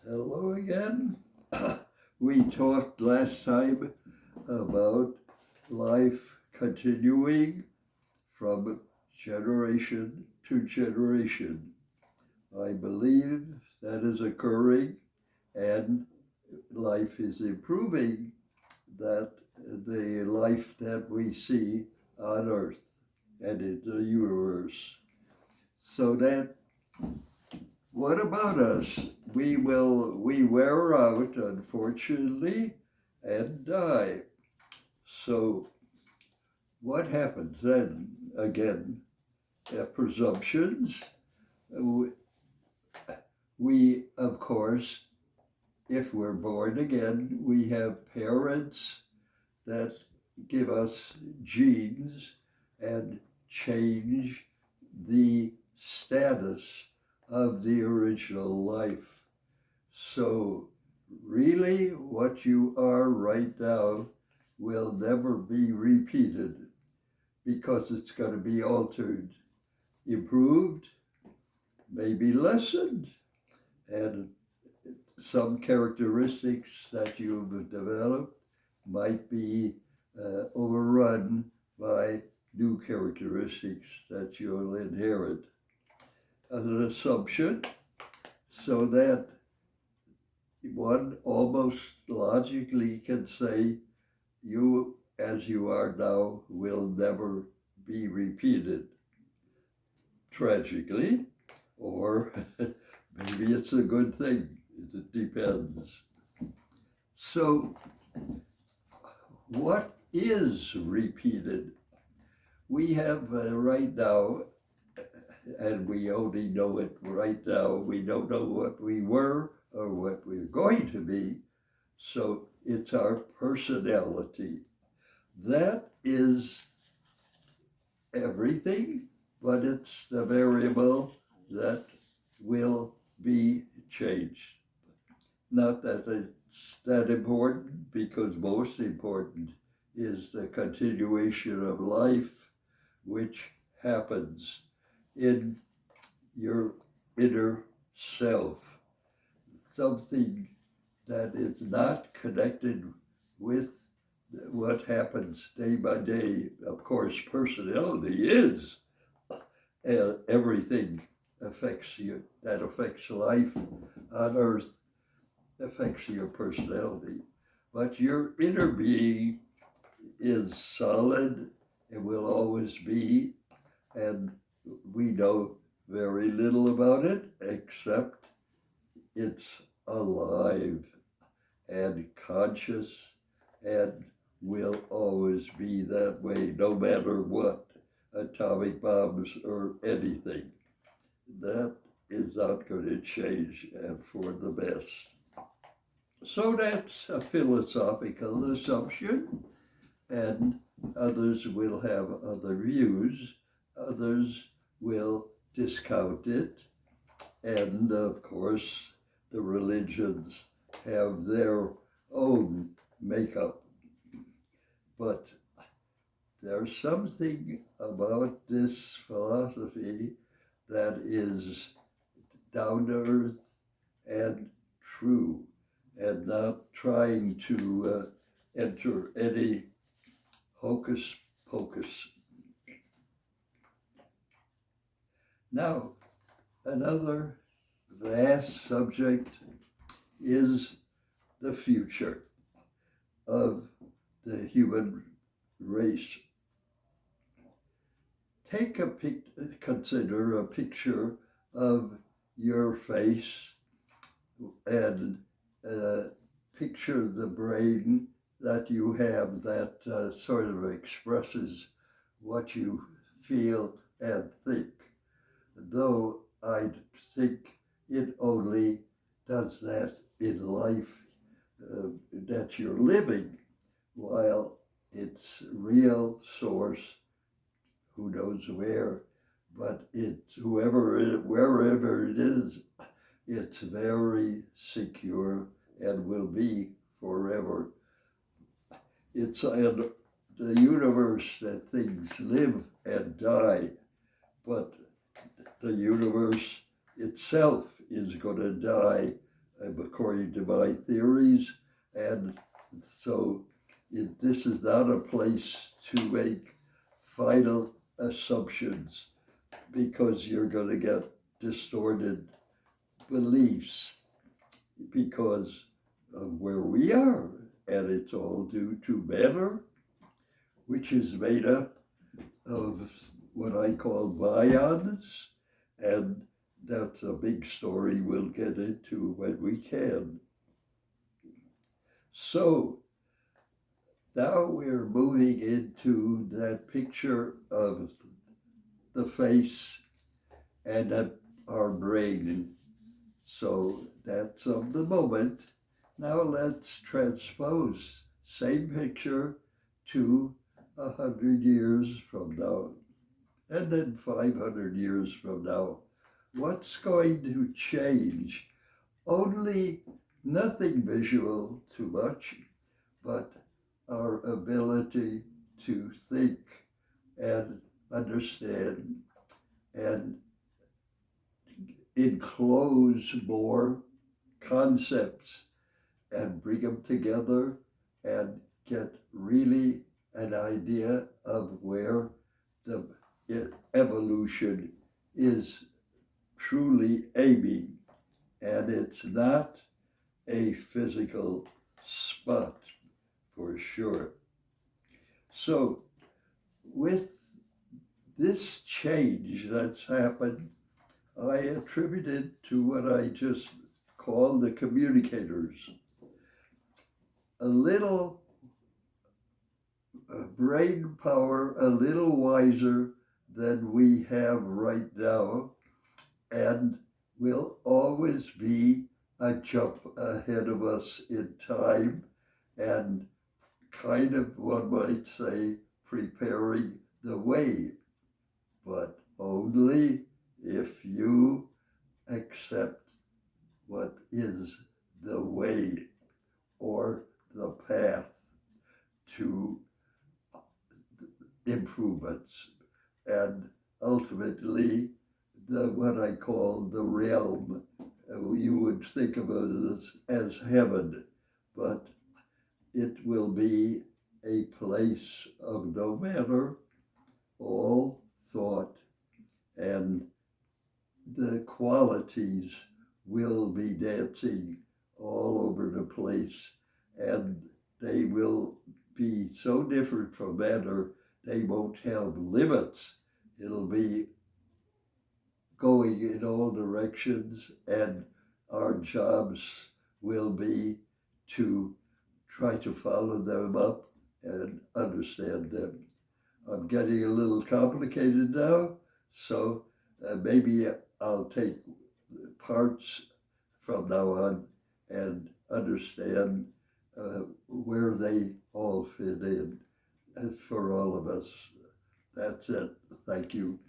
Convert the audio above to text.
Hello again. We talked last time about life continuing from generation to generation. I believe that is occurring and life is improving, that the life that we see on Earth and in the universe. So that what about us? We wear out, unfortunately, and die. So what happens then? Again, presumptions. We, of course, if we're born again, we have parents that give us genes and change the status of the original life. So really what you are right now will never be repeated because it's going to be altered, improved, maybe lessened, and some characteristics that you've developed might be overrun by new characteristics that you'll inherit as an assumption, so that one almost logically can say you as you are now will never be repeated. Tragically, or maybe it's a good thing. It depends. So what is repeated? We have right now, and we only know it right now, we don't know what we were or what we're going to be, so it's our personality. That is everything, but it's the variable that will be changed. Not that it's that important, because most important is the continuation of life, which happens in your inner self, something that is not connected with what happens day by day. Of course, personality is everything affects you, that affects life on earth, affects your personality. But your inner being is solid and will always be, and we know very little about it except it's alive and conscious and will always be that way, no matter what, atomic bombs or anything. That is not going to change, and for the best. So that's a philosophical assumption, and others will have other views. Others will discount it, and of course, the religions have their own makeup. But there's something about this philosophy that is down to earth and true, and not trying to enter any hocus pocus. Now, another vast subject is the future of the human race. Consider a picture of your face and picture the brain that you have that sort of expresses what you feel and think. Though I think it only does that in life that you're living, while its real source, who knows where, but wherever it is, it's very secure and will be forever. It's in the universe that things live and die, but the universe itself is going to die according to my theories. And so this is not a place to make final assumptions, because you're going to get distorted beliefs because of where we are. And it's all due to matter, which is made up of what I call ions, and that's a big story we'll get into when we can. So now we're moving into that picture of the face and our brain. So that's of the moment. Now let's transpose same picture to 100 years from now, and then 500 years from now. What's going to change? Only nothing visual too much, but our ability to think and understand and enclose more concepts and bring them together and get really an idea of where the evolution is truly aiming. And it's not a physical spot for sure. So with this change that's happened, I attribute it to what I just called the communicators. A little brain power, a little wiser than we have right now, and will always be a jump ahead of us in time, and kind of, one might say, preparing the way, but only if you accept what is the way or the path to improvements, and ultimately what I call the realm. You would think of it as heaven, but it will be a place of no matter, all thought, and the qualities will be dancing all over the place, and they will be so different from matter, they won't have limits. It'll be going in all directions, and our jobs will be to try to follow them up and understand them. I'm getting a little complicated now, so maybe I'll take parts from now on and understand where they all fit in. And for all of us, that's it. Thank you.